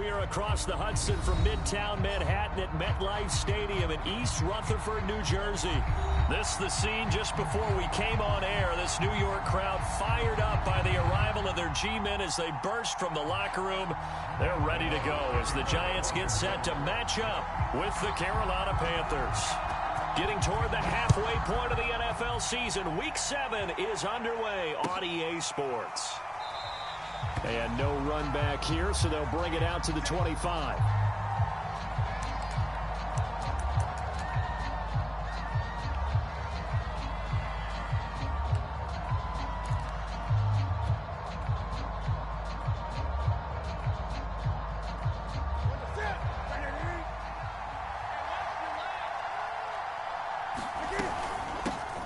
We are across the Hudson from Midtown Manhattan at MetLife Stadium in East Rutherford, New Jersey. This is the scene just before we came on air. This New York crowd fired up by the arrival of their G-men as they burst from the locker room. They're ready to go as the Giants get set to match up with the Carolina Panthers. Getting toward the halfway point of the NFL season, Week 7 is underway on EA Sports. And no run back here, so they'll bring it out to the 25.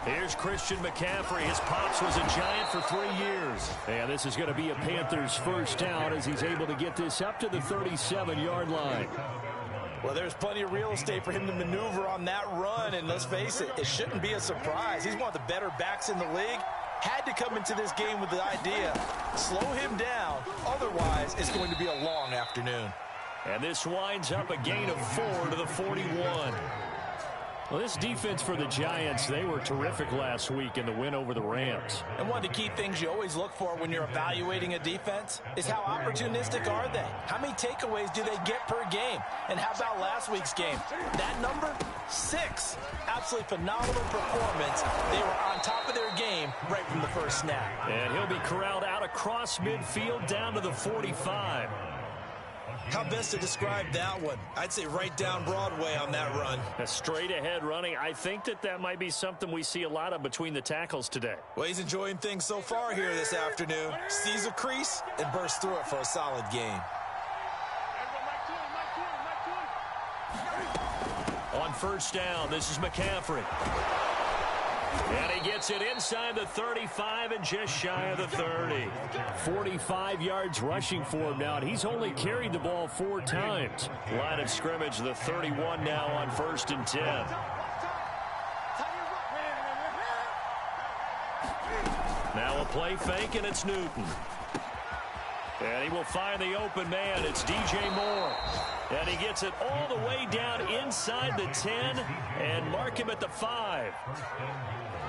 Here's Christian McCaffrey. His pops was a Giant for 3 years. And this is going to be a Panthers first down as he's able to get this up to the 37-yard line. Well, there's plenty of real estate for him to maneuver on that run. And let's face it, it shouldn't be a surprise. He's one of the better backs in the league. Had to come into this game with the idea, slow him down. Otherwise, it's going to be a long afternoon. And this winds up a gain of 4 to the 41. Well, this defense for the Giants, they were terrific last week in the win over the Rams. And one of the key things you always look for when you're evaluating a defense is how opportunistic are they? How many takeaways do they get per game? And how about last week's game? That number, 6. Absolutely phenomenal performance. They were on top of their game right from the first snap. And he'll be corralled out across midfield down to the 45. How best to describe that one? I'd say right down Broadway on that run. A straight ahead running. I think that might be something we see a lot of between the tackles today. Well, he's enjoying things so far here this afternoon. Sees a crease and bursts through it for a solid gain. On first down, this is McCaffrey. And he gets it inside the 35 and just shy of the 30. 45 yards rushing for him now, and he's only carried the ball 4 times. Line of scrimmage, the 31 now on first and 10. Now a play fake, and it's Newton. And he will find the open man. It's DJ Moore. And he gets it all the way down inside the 10 and mark him at the 5.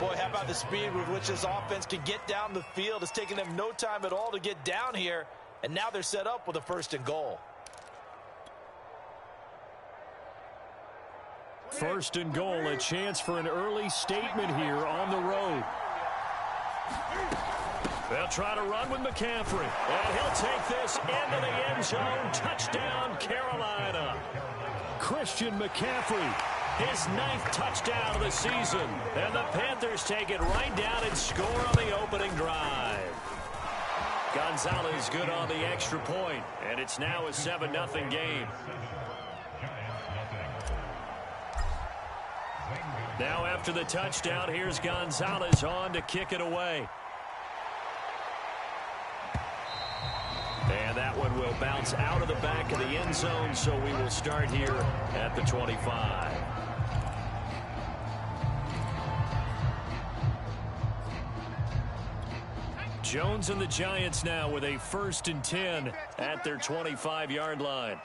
Boy, how about the speed with which this offense can get down the field? It's taken them no time at all to get down here. And now they're set up with a 1st and goal. 1st and goal, a chance for an early statement here on the road. They'll try to run with McCaffrey. And he'll take this into the end zone. Touchdown, Carolina. Christian McCaffrey, his 9th touchdown of the season. And the Panthers take it right down and score on the opening drive. Gonzalez good on the extra point. And it's now a 7-0 game. Now after the touchdown, here's Gonzalez on to kick it away. And that one will bounce out of the back of the end zone, so we will start here at the 25. Jones and the Giants now with a 1st and 10 at their 25-yard line.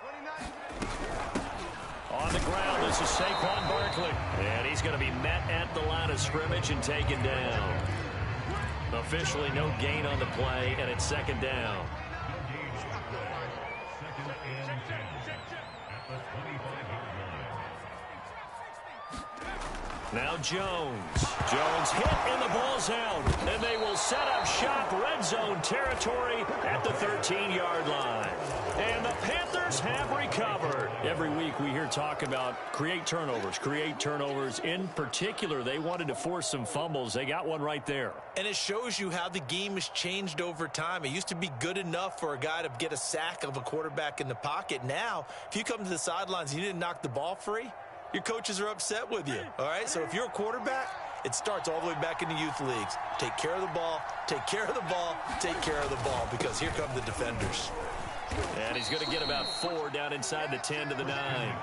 On the ground, this is Saquon Barkley. And he's going to be met at the line of scrimmage and taken down. Officially no gain on the play, and it's 2nd down. Now Jones. Jones hit and the ball's out. And they will set up shop, red zone territory at the 13-yard line. And the Panthers have recovered. Every week we hear talk about create turnovers. In particular, they wanted to force some fumbles. They got one right there. And it shows you how the game has changed over time. It used to be good enough for a guy to get a sack of a quarterback in the pocket. Now, if you come to the sidelines and you didn't knock the ball free, your coaches are upset with you, all right? So if you're a quarterback, it starts all the way back in the youth leagues. Take care of the ball, take care of the ball, take care of the ball, because here come the defenders. And he's going to get about 4 down inside the 10 to the 9.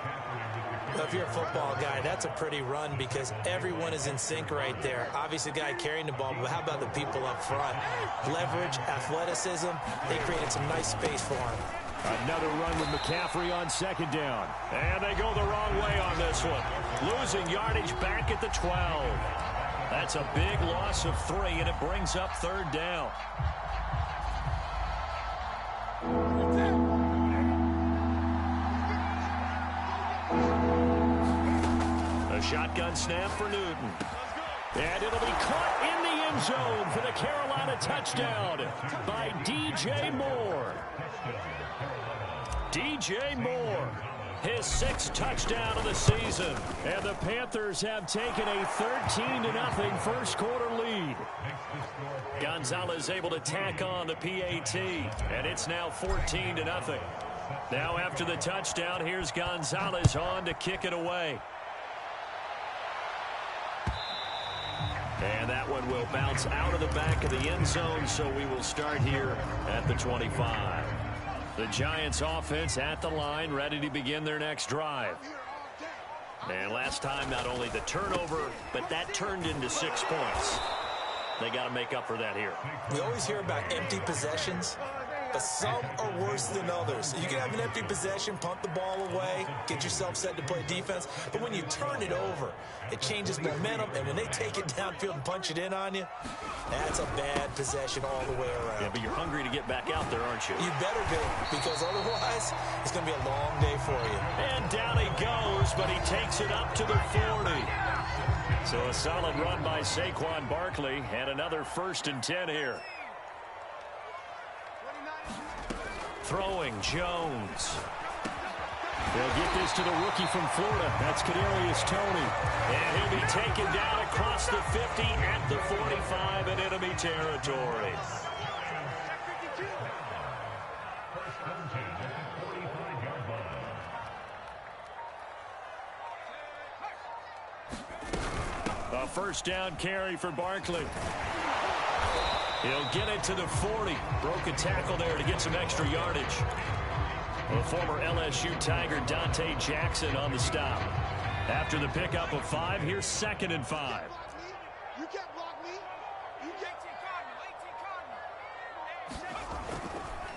Well, if you're a football guy, that's a pretty run because everyone is in sync right there. Obviously, the guy carrying the ball, but how about the people up front? Leverage, athleticism, they created some nice space for him. Another run with McCaffrey on second down. And they go the wrong way on this one. Losing yardage back at the 12. That's a big loss of 3, and it brings up third down. A shotgun snap for Newton. And it'll be caught in the end zone for the Carolina touchdown by DJ Moore. DJ Moore, his 6th touchdown of the season. And the Panthers have taken a 13-0 first quarter lead. Gonzalez able to tack on the PAT, and it's now 14-0. Now after the touchdown, here's Gonzalez on to kick it away. And that one will bounce out of the back of the end zone, so we will start here at the 25. The Giants offense at the line, ready to begin their next drive. And last time, not only the turnover, but that turned into 6 points. They got to make up for that here. We always hear about empty possessions, but some are worse than others. You can have an empty possession, punt the ball away, get yourself set to play defense, but when you turn it over, it changes momentum, and when they take it downfield and punch it in on you, that's a bad possession all the way around. Yeah, but you're hungry to get back out there, aren't you? You better be, because otherwise, it's going to be a long day for you. And down he goes, but he takes it up to the 40. So a solid run by Saquon Barkley, and another 1st and 10 here. Throwing Jones. They'll get this to the rookie from Florida. That's Kadarius Toney. And he'll be taken down across the 50 at the 45 in enemy territory. A 1st down carry for Barkley. He'll get it to the 40. Broke a tackle there to get some extra yardage. The former LSU Tiger Dante Jackson on the stop. After the pickup of 5, here's 2nd and 5. You can't block me. You can't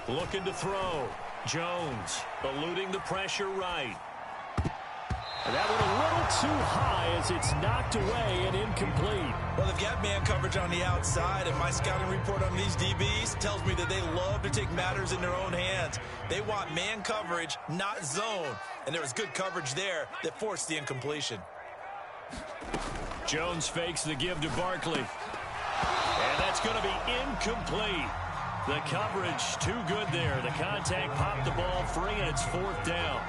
Looking to throw. Jones eluding the pressure right. And that one a little too high as it's knocked away and incomplete. Well, they've got man coverage on the outside, and my scouting report on these DBs tells me that they love to take matters in their own hands. They want man coverage, not zone. And there was good coverage there that forced the incompletion. Jones fakes the give to Barkley. And that's going to be incomplete. The coverage too good there. The contact popped the ball free, and it's 4th down.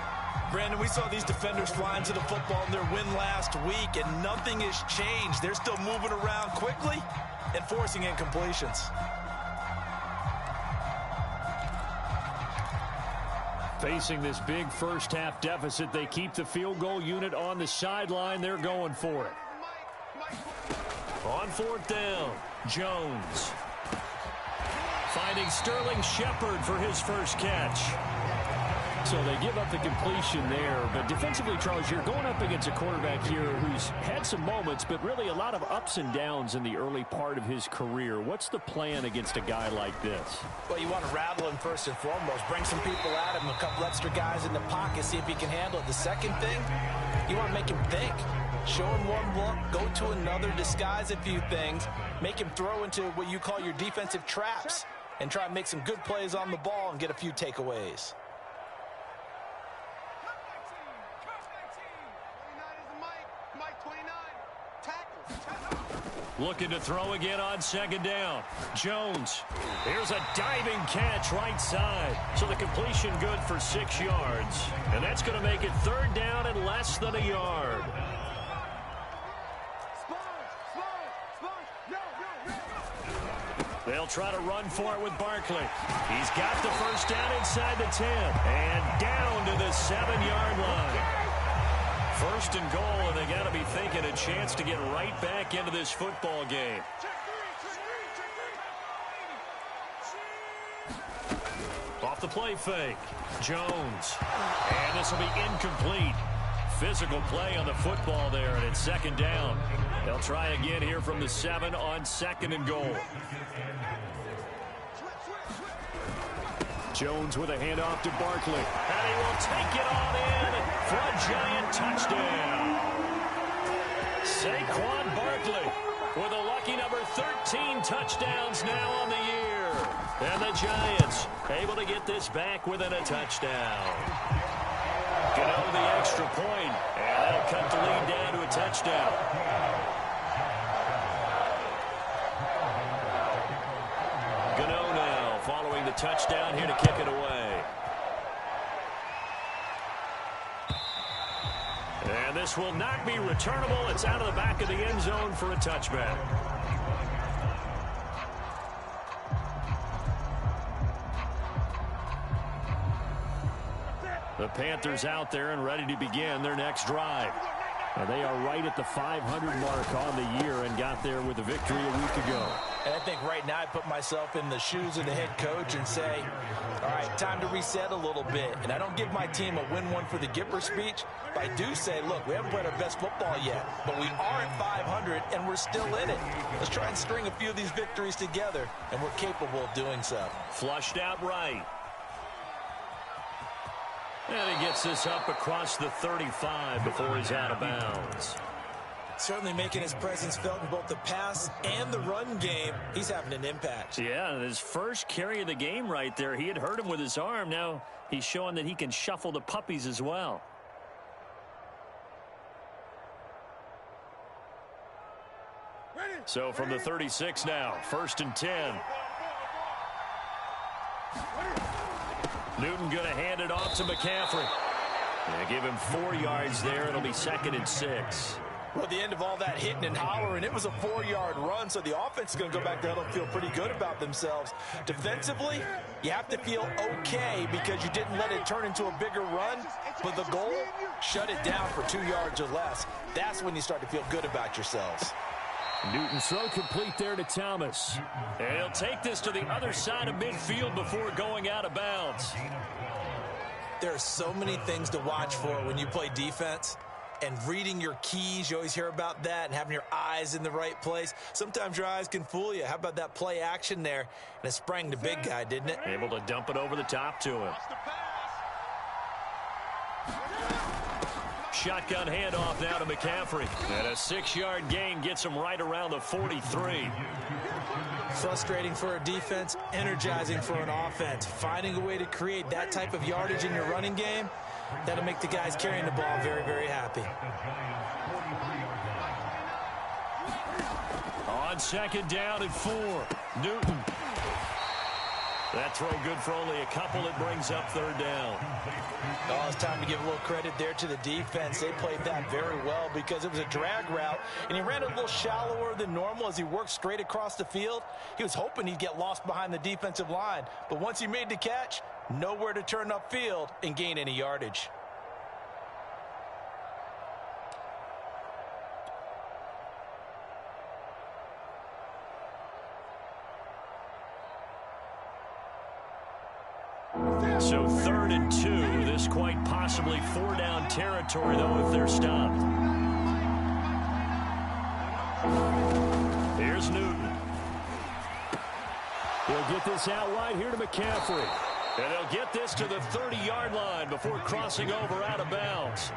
Brandon, we saw these defenders flying to the football in their win last week, and nothing has changed. They're still moving around quickly and forcing incompletions. Facing this big first-half deficit, they keep the field goal unit on the sideline. They're going for it. On 4th down, Jones. Finding Sterling Shepard for his first catch. So they give up the completion there. But defensively, Charles, you're going up against a quarterback here who's had some moments, but really a lot of ups and downs in the early part of his career. What's the plan against a guy like this? Well, you want to rattle him first and foremost. Bring some people at him, a couple extra guys in the pocket, see if he can handle it. The second thing, you want to make him think. Show him one look, go to another, disguise a few things, make him throw into what you call your defensive traps, and try and make some good plays on the ball and get a few takeaways. Looking to throw again on 2nd down. Jones. Here's a diving catch right side. So the completion good for 6 yards. And that's going to make it 3rd down and less than a yard. They'll try to run for it with Barkley. He's got the 1st down inside the 10. And down to the 7-yard line. 1st and goal, and they got to be thinking a chance to get right back into this football game. Off the play fake. Jones. And this will be incomplete. Physical play on the football there, and it's 2nd down. They'll try again here from the 7 on 2nd and goal. Jones with a handoff to Barkley. And he will take it on in for a Giant touchdown. Saquon Barkley with a lucky number 13 touchdowns now on the year. And the Giants able to get this back within a touchdown. Gano the extra point, and that'll cut the lead down to a touchdown. Gano now following the touchdown here to kick it away. And this will not be returnable. It's out of the back of the end zone for a touchback. The Panthers out there and ready to begin their next drive. And they are right at the 500 mark on the year and got there with a victory a week ago. And I think right now I put myself in the shoes of the head coach and say, all right, time to reset a little bit. And I don't give my team a win one for the Gipper speech, but I do say, look, we haven't played our best football yet, but we are at 500 and we're still in it. Let's try and string a few of these victories together, and we're capable of doing so. Flushed out right. And he gets this up across the 35 before he's out of bounds. Certainly making his presence felt in both the pass and the run game. He's having an impact. Yeah, his first carry of the game right there. He had hurt him with his arm. Now he's showing that he can shuffle the puppies as well. So from the 36 now, 1st and 10. Newton going to hand it off to McCaffrey. They give him 4 yards there. It'll be 2nd and 6. Well, at the end of all that hitting and hollering, it was a 4-yard run, so the offense is going to go back there and feel pretty good about themselves. Defensively, you have to feel okay because you didn't let it turn into a bigger run, but the goal, shut it down for 2 yards or less. That's when you start to feel good about yourselves. Newton's throw complete there to Thomas. And he'll take this to the other side of midfield before going out of bounds. There are so many things to watch for when you play defense. And reading your keys, you always hear about that, and having your eyes in the right place. Sometimes your eyes can fool you. How about that play action there? And it sprang the big guy, didn't it? Able to dump it over the top to him. Shotgun handoff now to McCaffrey. And a 6-yard gain gets him right around the 43. Frustrating for a defense, energizing for an offense. Finding a way to create that type of yardage in your running game, that'll make the guys carrying the ball very, very happy. On 2nd down and 4, Newton. That throw good for only a couple. It brings up 3rd down. Oh, it's time to give a little credit there to the defense. They played that very well because it was a drag route, and he ran it a little shallower than normal as he worked straight across the field. He was hoping he'd get lost behind the defensive line, but once he made the catch, nowhere to turn upfield and gain any yardage. So 3rd and 2. This quite possibly 4-down territory, though, if they're stopped. Here's Newton. He'll get this out wide here to McCaffrey. And he'll get this to the 30-yard line before crossing over out of bounds.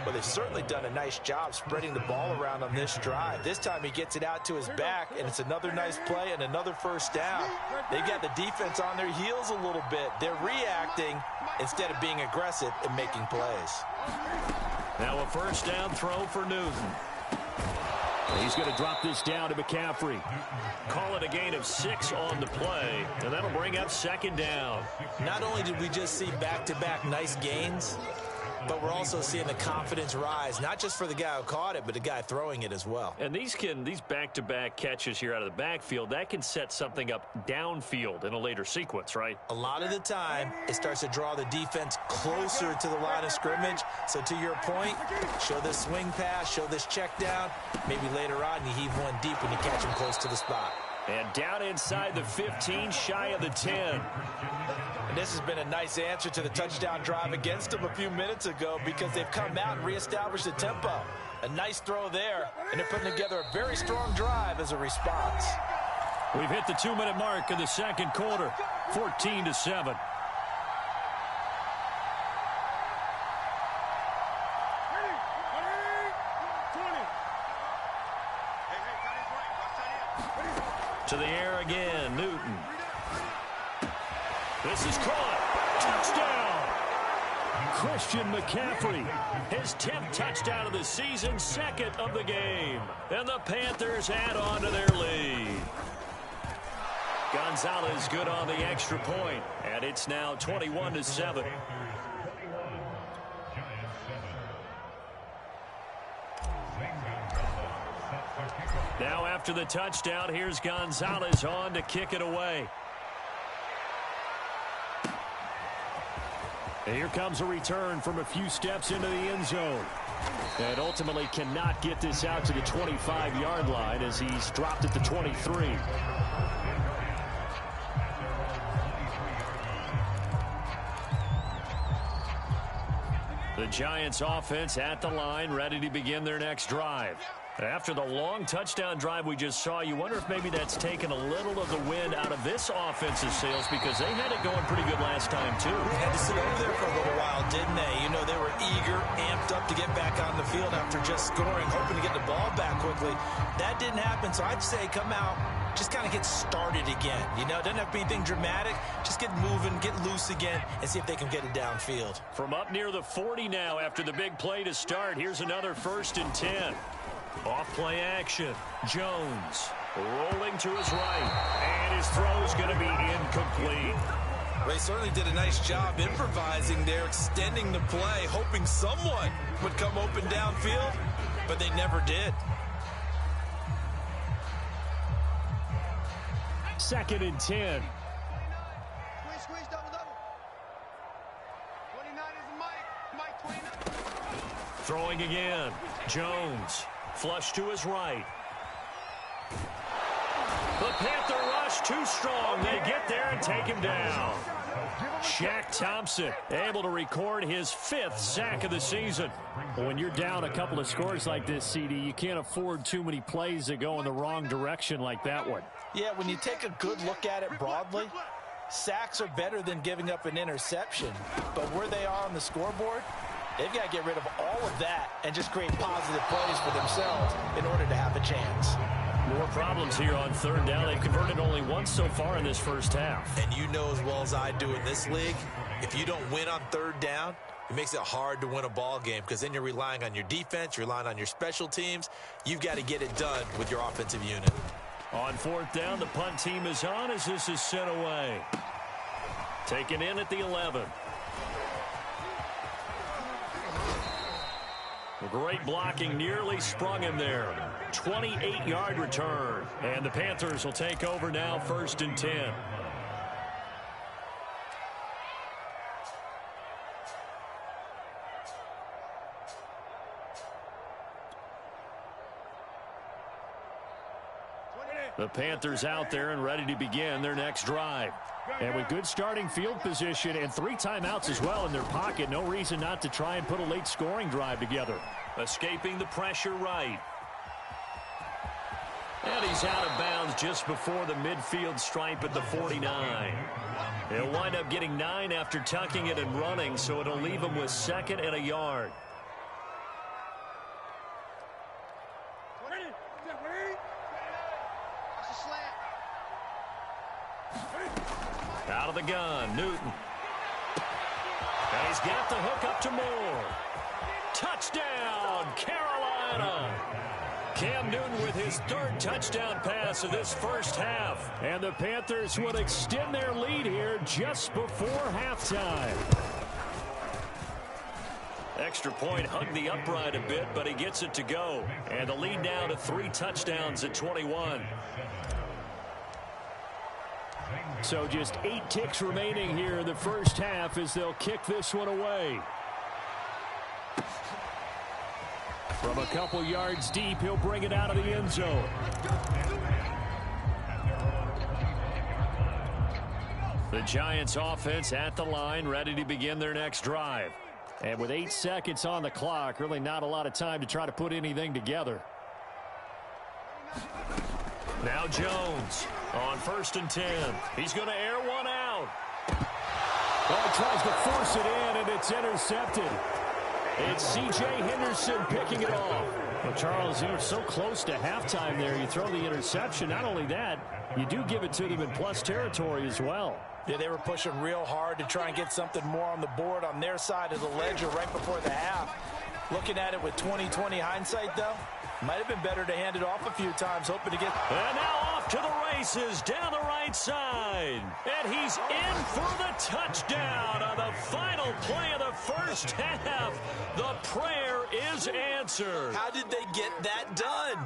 Well, they've certainly done a nice job spreading the ball around on this drive. This time he gets it out to his back, and it's another nice play and another 1st down. They've got the defense on their heels a little bit. They're reacting instead of being aggressive and making plays. Now a 1st down throw for Newton. He's going to drop this down to McCaffrey. Call it a gain of 6 on the play, and that'll bring up 2nd down. Not only did we just see back-to-back nice gains, but we're also seeing the confidence rise, not just for the guy who caught it, but the guy throwing it as well. And these back-to-back catches here out of the backfield, that can set something up downfield in a later sequence, right? A lot of the time, it starts to draw the defense closer to the line of scrimmage. So to your point, show this swing pass, show this check down. Maybe later on, you heave one deep when you catch him close to the spot. And down inside the 15, shy of the 10. And this has been a nice answer to the touchdown drive against them a few minutes ago because they've come out and reestablished the tempo. A nice throw there, and they're putting together a very strong drive as a response. We've hit the 2-minute mark in the second quarter, 14-7. To the air again, Newton. This is caught. Touchdown. Christian McCaffrey, his 10th touchdown of the season, second of the game. And the Panthers add on to their lead. Gonzalez good on the extra point, and it's now 21-7. Now after the touchdown, here's Gonzalez on to kick it away. And here comes a return from a few steps into the end zone. And ultimately cannot get this out to the 25-yard line as he's dropped at the 23. The Giants offense at the line, ready to begin their next drive. After the long touchdown drive we just saw, you wonder if maybe that's taken a little of the wind out of this offensive sails, because they had it going pretty good last time, too. They had to sit over there for a little while, didn't they? You know, they were eager, amped up to get back on the field after just scoring, hoping to get the ball back quickly. That didn't happen, so I'd say come out, just kind of get started again. You know, doesn't have to be anything dramatic. Just get moving, get loose again, and see if they can get it downfield. From up near the 40 now after the big play to start, here's another 1st and 10. Off play action. Jones rolling to his right. And his throw's going to be incomplete. They certainly did a nice job improvising there, extending the play, hoping someone would come open downfield, but they never did. 2nd and 10. Squeeze, double. 29 is Mike 29. Throwing again. Jones. Flush to his right. The Panther rush too strong. They get there and take him down. Shaq Thompson able to record his 5th sack of the season. When you're down a couple of scores like this, CD, you can't afford too many plays that go in the wrong direction like that one. Yeah, when you take a good look at it broadly, sacks are better than giving up an interception. But where they are on the scoreboard, they've got to get rid of all of that and just create positive plays for themselves in order to have a chance. More problems here on 3rd down. They've converted only once so far in this first half. And you know as well as I do in this league, if you don't win on 3rd down, it makes it hard to win a ball game, because then you're relying on your defense, you're relying on your special teams. You've got to get it done with your offensive unit. On 4th down, the punt team is on as this is sent away. Taken in at the 11. Great blocking, nearly sprung him there. 28-yard return. And the Panthers will take over now, 1st and 10. The Panthers out there and ready to begin their next drive. And with good starting field position and 3 timeouts as well in their pocket, no reason not to try and put a late scoring drive together. Escaping the pressure right. And he's out of bounds just before the midfield stripe at the 49. He'll wind up getting 9 after tucking it and running, so it'll leave him with 2nd and a yard. Out of the gun, Newton. And he's got the hook up to Moore. Touchdown, Carolina. Cam Newton with his 3rd touchdown pass of this first half. And the Panthers would extend their lead here just before halftime. Extra point hugged the upright a bit, but he gets it to go. And the lead now to 3 touchdowns at 21. So just 8 ticks remaining here in the first half as they'll kick this one away. From a couple yards deep, he'll bring it out of the end zone. The Giants offense at the line, ready to begin their next drive. And with 8 seconds on the clock, really not a lot of time to try to put anything together. Now Jones on 1st and 10. He's going to air one out. Well, he tries to force it in, and it's intercepted. It's C.J. Henderson picking it off. Well, Charles, you're so close to halftime there. You throw the interception. Not only that, you do give it to them in plus territory as well. Yeah, they were pushing real hard to try and get something more on the board on their side of the ledger right before the half. Looking at it with 20/20 hindsight, though, might have been better to hand it off a few times, hoping to get... And now off to the races down the right side. And he's in for the touchdown on the final play of the first half. The prayer is answered. How did they get that done?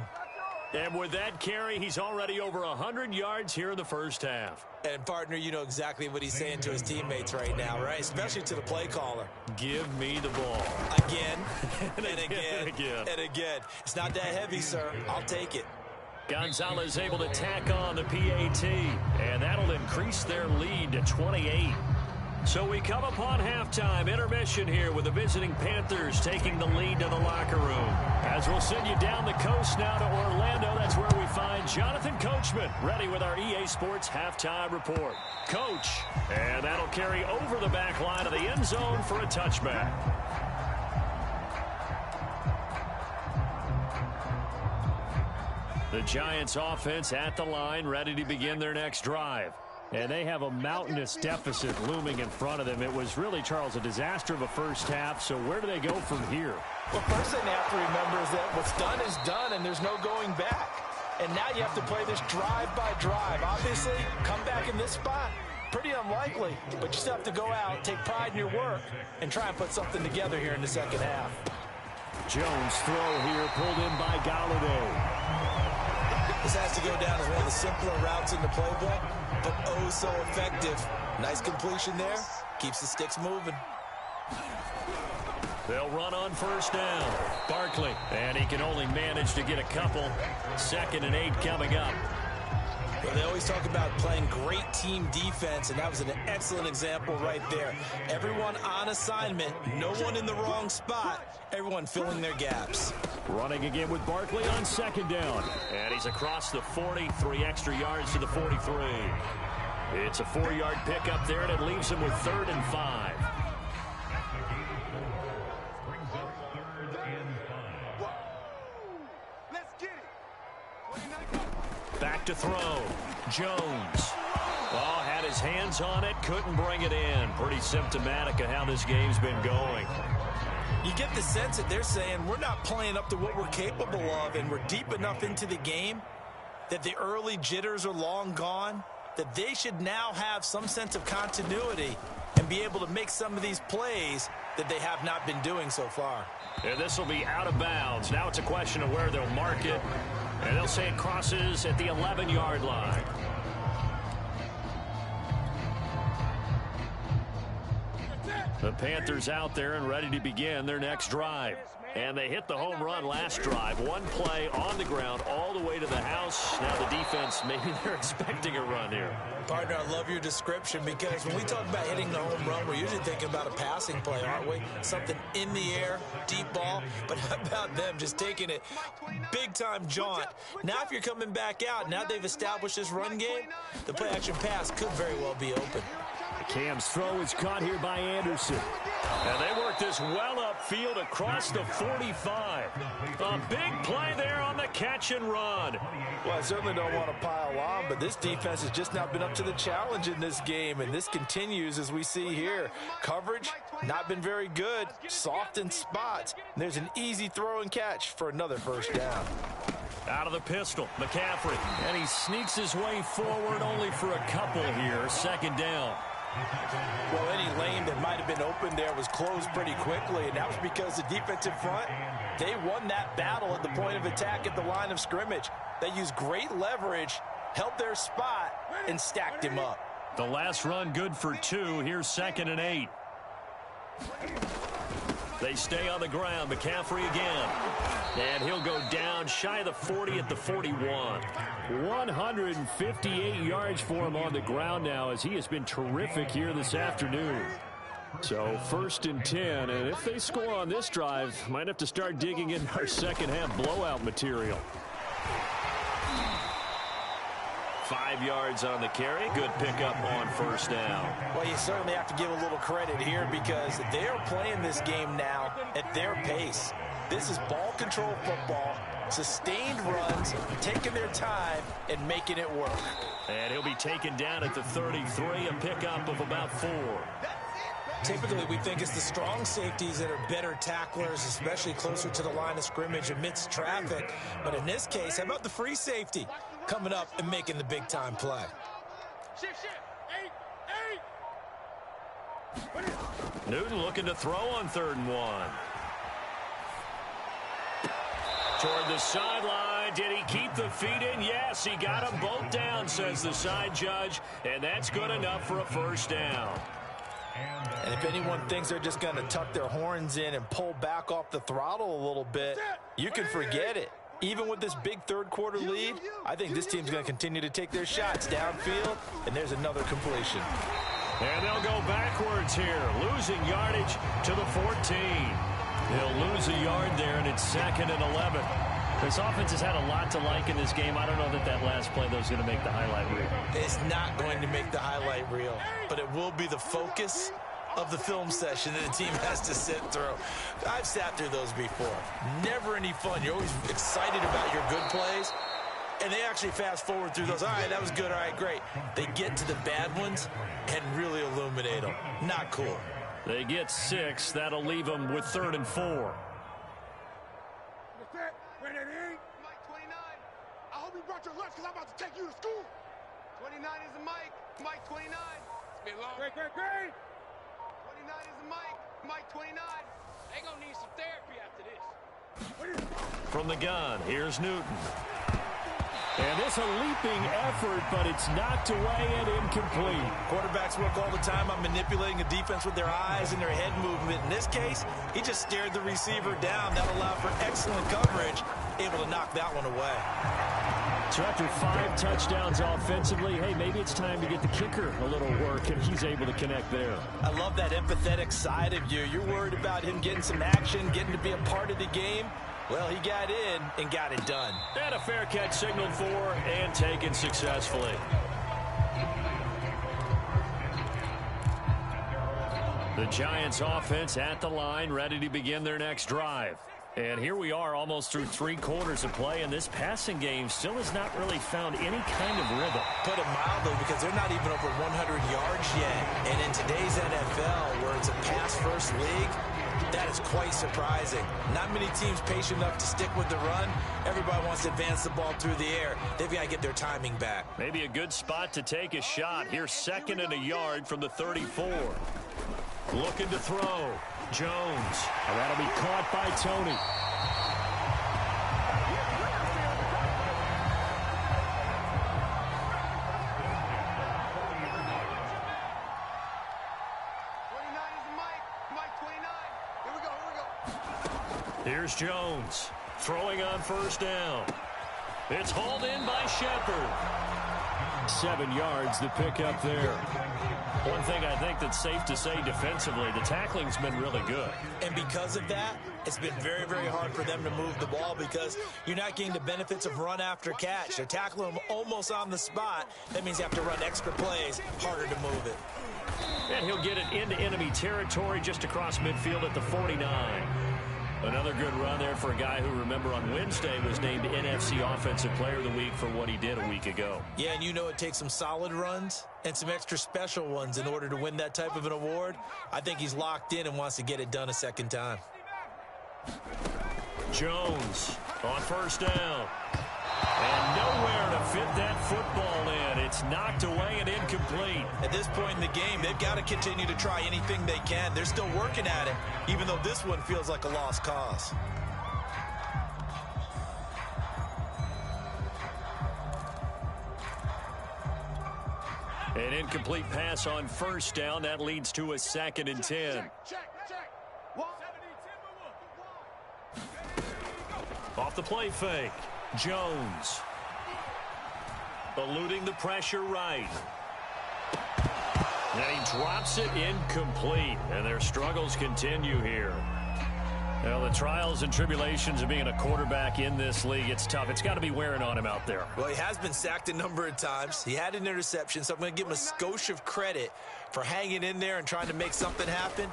And with that carry, he's already over 100 yards here in the first half. And, partner, you know exactly what he's saying to his teammates right now, right? Especially to the play caller. Give me the ball. Again, and again, and again. It's not that heavy, sir. I'll take it. Gonzalez able to tack on the PAT, and that'll increase their lead to 28. So we come upon halftime intermission here with the visiting Panthers taking the lead to the locker room. As we'll send you down the coast now to Orlando, that's where we find Jonathan Coachman ready with our EA Sports halftime report. Coach, and that'll carry over the back line of the end zone for a touchback. The Giants offense at the line, ready to begin their next drive. And they have a mountainous deficit looming in front of them. It was really, Charles, a disaster of a first half. So where do they go from here? Well, first thing they have to remember is that what's done is done, and there's no going back. And now you have to play this drive by drive. Obviously, come back in this spot, pretty unlikely. But you still have to go out, take pride in your work, and try and put something together here in the second half. Jones throw here, pulled in by Galladay. This has to go down as one of the simpler routes in the playbook, but oh so effective. Nice completion there. Keeps the sticks moving. They'll run on first down. Barkley, and he can only manage to get a couple. 2nd and 8 coming up. Well, they always talk about playing great team defense, and that was an excellent example right there. Everyone on assignment, no one in the wrong spot, everyone filling their gaps. Running again with Barkley on 2nd down. And he's across the 40, 3 extra yards to the 43. It's a 4-yard pickup there, and it leaves him with 3rd and 5. Back to throw. Jones. Oh, had his hands on it, couldn't bring it in. Pretty symptomatic of how this game's been going. You get the sense that they're saying we're not playing up to what we're capable of, and we're deep enough into the game that the early jitters are long gone, that they should now have some sense of continuity and be able to make some of these plays that they have not been doing so far. And this will be out of bounds. Now it's a question of where they'll mark it. And they'll say it crosses at the 11-yard line. The Panthers out there and ready to begin their next drive. And they hit the home run last drive. One play on the ground all the way to the house. Now the defense, maybe they're expecting a run here. Partner, I love your description, because when we talk about hitting the home run, we're usually thinking about a passing play, aren't we? Something in the air, deep ball. But how about them just taking it big-time jaunt? Now if you're coming back out, now they've established this run game, the play-action pass could very well be open. Cam's throw is caught here by Anderson. And they work this well upfield across the 45. A big play there on the catch and run. Well, I certainly don't want to pile on, but this defense has just not been up to the challenge in this game, and this continues as we see here. Coverage, not been very good, soft in spots. And there's an easy throw and catch for another first down. Out of the pistol, McCaffrey, and he sneaks his way forward only for a couple here. 2nd down. Well, any lane that might have been open there was closed pretty quickly, and that was because the defensive front, they won that battle at the point of attack at the line of scrimmage. They used great leverage, held their spot, and stacked him up. The last run good for 2. Here's 2nd and 8. They stay on the ground. McCaffrey again. And he'll go down shy of the 40 at the 41. 158 yards for him on the ground now, as he has been terrific here this afternoon. So 1st and 10, and if they score on this drive, might have to start digging into our second half blowout material. 5 yards on the carry. Good pickup on first down. Well, you certainly have to give a little credit here because they're playing this game now at their pace. This is ball control football, sustained runs, taking their time and making it work. And he'll be taken down at the 33, a pickup of about 4. Typically, we think it's the strong safeties that are better tacklers, especially closer to the line of scrimmage amidst traffic. But in this case, how about the free safety coming up and making the big-time play? Newton looking to throw on 3rd and 1. Toward the sideline. Did he keep the feet in? Yes, he got them both down, says the side judge. And that's good enough for a first down. And if anyone thinks they're just going to tuck their horns in and pull back off the throttle a little bit, you can forget it. Even with this big third-quarter lead, I think this team's going to continue to take their shots downfield, and there's another completion. And they'll go backwards here, losing yardage to the 14. They'll lose a yard there, and it's 2nd and 11. This offense has had a lot to like in this game. I don't know that last play, though, is going to make the highlight reel. It's not going to make the highlight reel, but it will be the focus of the film session that the team has to sit through. I've sat through those before. Never any fun. You're always excited about your good plays, and they actually fast forward through those. All right, that was good. All right, great. They get to the bad ones and really illuminate them. Not cool. They get 6. That'll leave them with 3rd and 4. Mike 29. I hope you brought your lunch because I'm about to take you to school. 29 is the Mike. Mike 29. It's been long. Great. 29 is the Mike. Mike 29. They gonna need some therapy after this. From the gun, here's Newton. And it's a leaping effort, but it's knocked away and incomplete. Quarterbacks work all the time on manipulating the defense with their eyes and their head movement. In this case, he just stared the receiver down. That allowed for excellent coverage, able to knock that one away. So after 5 touchdowns offensively, hey, maybe it's time to get the kicker a little work, and he's able to connect there. I love that empathetic side of you. You're worried about him getting some action, getting to be a part of the game. Well, he got in and got it done. And a fair catch signaled for and taken successfully. The Giants offense at the line, ready to begin their next drive. And here we are almost through 3 quarters of play, and this passing game still has not really found any kind of rhythm. Put it mildly, because they're not even over 100 yards yet. And in today's NFL, where it's a pass-first league, that is quite surprising. Not many teams patient enough to stick with the run. Everybody wants to advance the ball through the air. They've got to get their timing back. Maybe a good spot to take a shot. Here's 2nd and a yard from the 34. Looking to throw. Jones. And that'll be caught by Tony. Here's Jones throwing on first down. It's hauled in by Shepard. 7 yards to pick up there. One thing I think that's safe to say defensively, the tackling's been really good. And because of that, it's been very, very hard for them to move the ball because you're not getting the benefits of run after catch. They're tackling them almost on the spot. That means you have to run extra plays, harder to move it. And he'll get it into enemy territory just across midfield at the 49. Another good run there for a guy who, remember, on Wednesday was named NFC Offensive Player of the Week for what he did a week ago. Yeah, and you know it takes some solid runs and some extra special ones in order to win that type of an award. I think he's locked in and wants to get it done a second time. Jones on first down. And nowhere to fit that football in. It's knocked away and incomplete. At this point in the game, they've got to continue to try anything they can. They're still working at it, even though this one feels like a lost cause. An incomplete pass on first down. That leads to a 2nd and 10. Off the play fake. Jones. Eluding the pressure right. And he drops it incomplete. And their struggles continue here. Well, the trials and tribulations of being a quarterback in this league, it's tough. It's got to be wearing on him out there. Well, he has been sacked a number of times. He had an interception, so I'm going to give him a skosh of credit for hanging in there and trying to make something happen,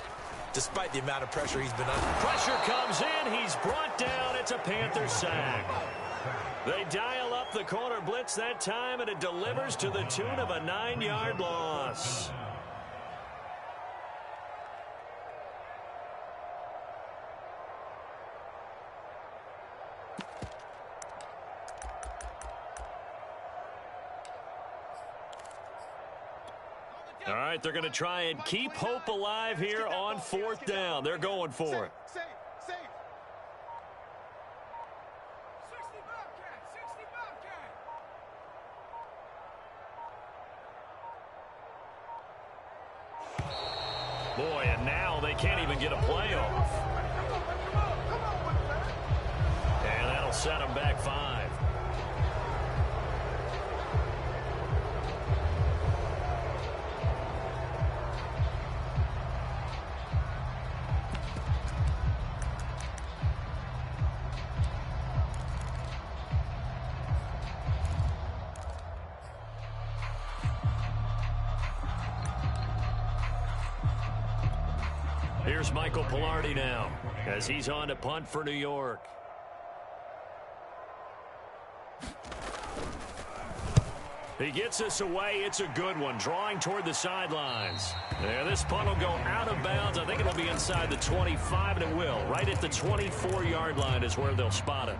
despite the amount of pressure he's been under. Pressure comes in. He's brought down. It's a Panther sack. They dial up the corner blitz that time, and it delivers to the tune of a 9-yard loss. All right, they're going to try and keep hope alive here on 4th down. They're going for it. Safe. Boy, and now they can't even get a play off. And that'll set them back 5. Here's Michael Pilardi now as he's on to punt for New York. He gets us away. It's a good one. Drawing toward the sidelines. There, this punt will go out of bounds. I think it'll be inside the 25, and it will. Right at the 24-yard line is where they'll spot it.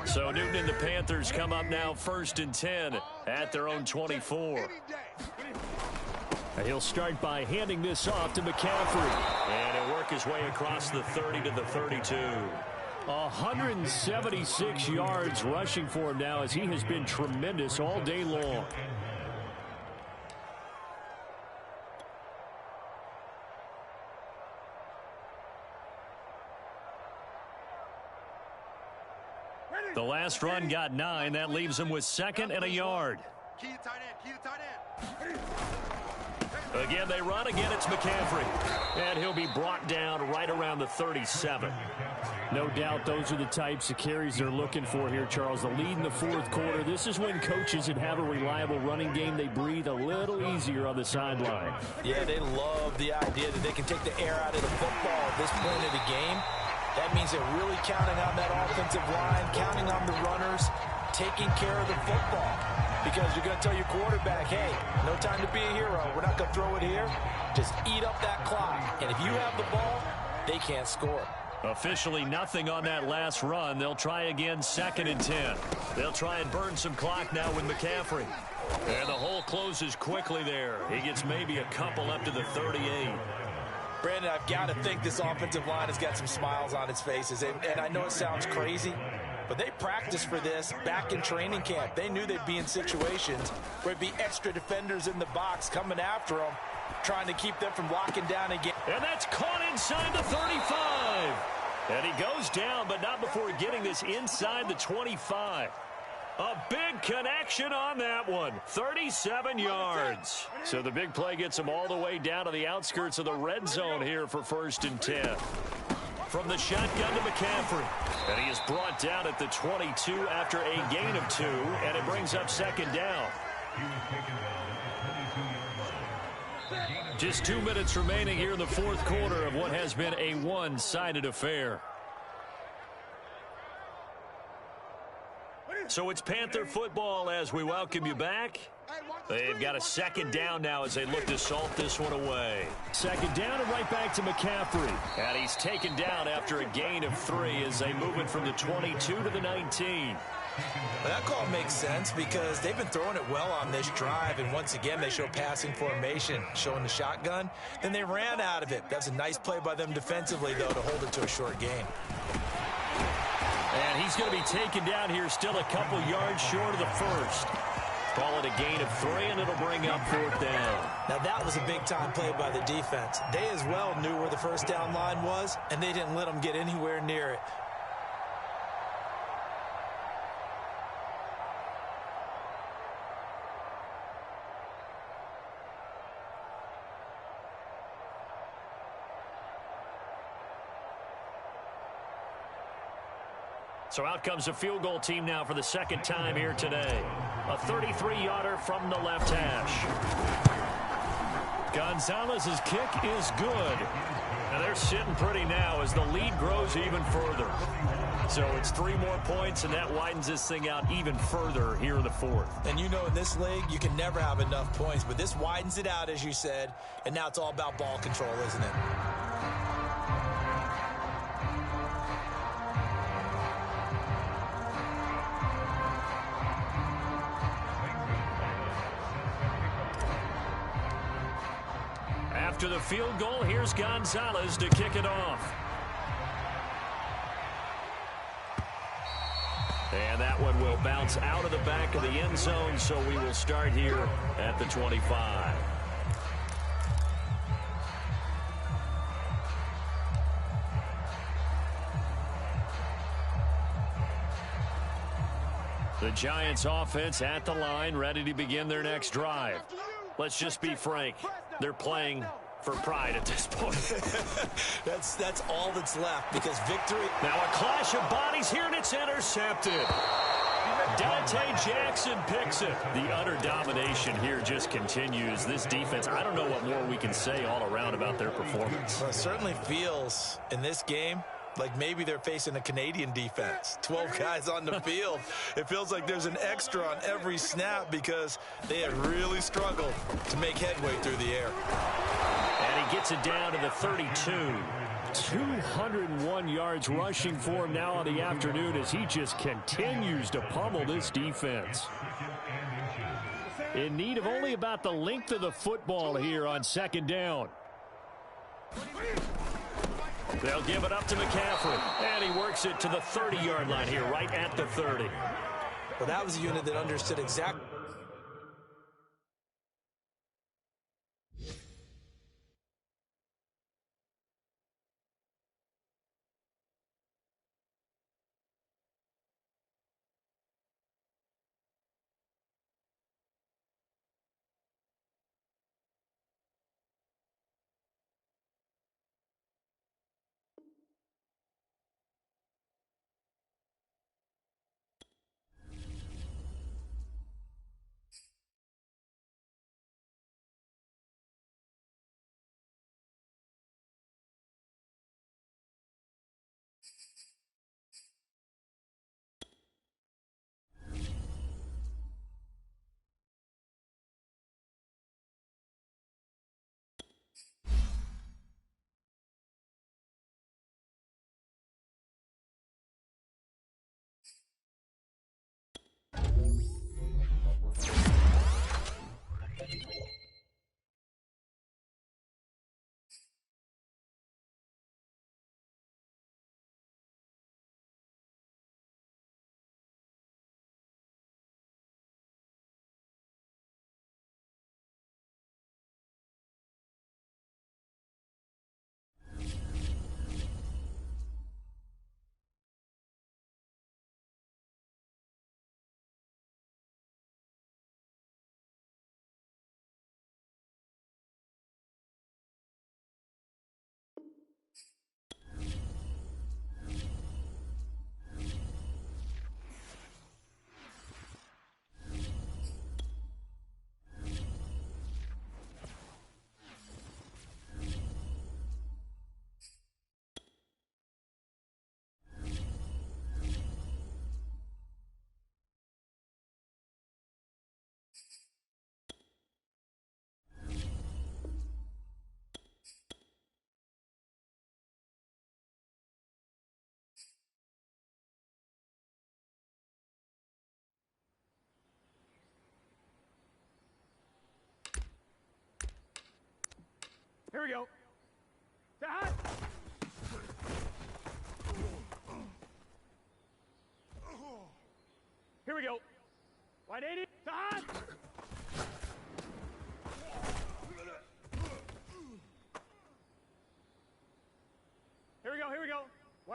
So Newton and the Panthers come up now 1st and 10 at their own 24. He'll start by handing this off to McCaffrey. And he'll work his way across the 30 to the 32. 176 yards rushing for him now as he has been tremendous all day long. The last run got 9. That leaves him with 2nd and a yard. Key to tight end. Again, they run. Again, it's McCaffrey. And he'll be brought down right around the 37. No doubt those are the types of carries they're looking for here, Charles. The lead in the 4th quarter. This is when coaches that have a reliable running game, they breathe a little easier on the sideline. Yeah, they love the idea that they can take the air out of the football at this point of the game. That means they're really counting on that offensive line, counting on the runners, taking care of the football. Because you're going to tell your quarterback, hey, no time to be a hero. We're not going to throw it here. Just eat up that clock. And if you have the ball, they can't score. Officially nothing on that last run. They'll try again 2nd and 10. They'll try and burn some clock now with McCaffrey. And the hole closes quickly there. He gets maybe a couple up to the 38. Brandon, I've got to think this offensive line has got some smiles on its faces. And I know it sounds crazy, but they practiced for this back in training camp. They knew they'd be in situations where there'd be extra defenders in the box coming after them, trying to keep them from locking down again. And that's caught inside the 35. And he goes down, but not before getting this inside the 25. A big connection on that one. 37 yards. So the big play gets him all the way down to the outskirts of the red zone here for 1st and 10. From the shotgun to McCaffrey. And he is brought down at the 22 after a gain of 2. And it brings up 2nd down. Just 2 minutes remaining here in the 4th quarter of what has been a one-sided affair. So it's Panther football as we welcome you back. They've got a 2nd down now as they look to salt this one away. 2nd down and right back to McCaffrey. And he's taken down after a gain of 3 as they move it from the 22 to the 19. Well, that call makes sense because they've been throwing it well on this drive, and once again they show passing formation, showing the shotgun. Then they ran out of it. That was a nice play by them defensively, though, to hold it to a short gain. And he's going to be taken down here still a couple yards short of the 1st. Call it a gain of 3, and it'll bring up 4th down. Now, that was a big-time play by the defense. They as well knew where the 1st down line was, and they didn't let them get anywhere near it. So out comes a field goal team now for the second time here today. A 33-yarder from the left hash. Gonzalez's kick is good. And they're sitting pretty now as the lead grows even further. So it's 3 more points, and that widens this thing out even further here in the fourth. And you know in this league, you can never have enough points, but this widens it out, as you said, and now it's all about ball control, isn't it? After the field goal, here's Gonzalez to kick it off. And that one will bounce out of the back of the end zone, so we will start here at the 25. The Giants offense at the line, ready to begin their next drive. Let's just be frank. They're playing for pride at this point. That's all that's left, because victory. Now a clash of bodies here, and it's intercepted. Dante Jackson picks it. The utter domination here just continues. This defense, I don't know what more we can say all around about their performance. Well, it certainly feels in this game like maybe they're facing a Canadian defense. 12 guys on the field. It feels like there's an extra on every snap because they have really struggled to make headway through the air. And he gets it down to the 32. 201 yards rushing for him now on the afternoon as he just continues to pummel this defense. In need of only about the length of the football here on second down. They'll give it up to McCaffrey, and he works it to the 30-yard line here, right at the 30. Well, that was a unit that understood exactly. Here we go. That. Here we go. 180. That.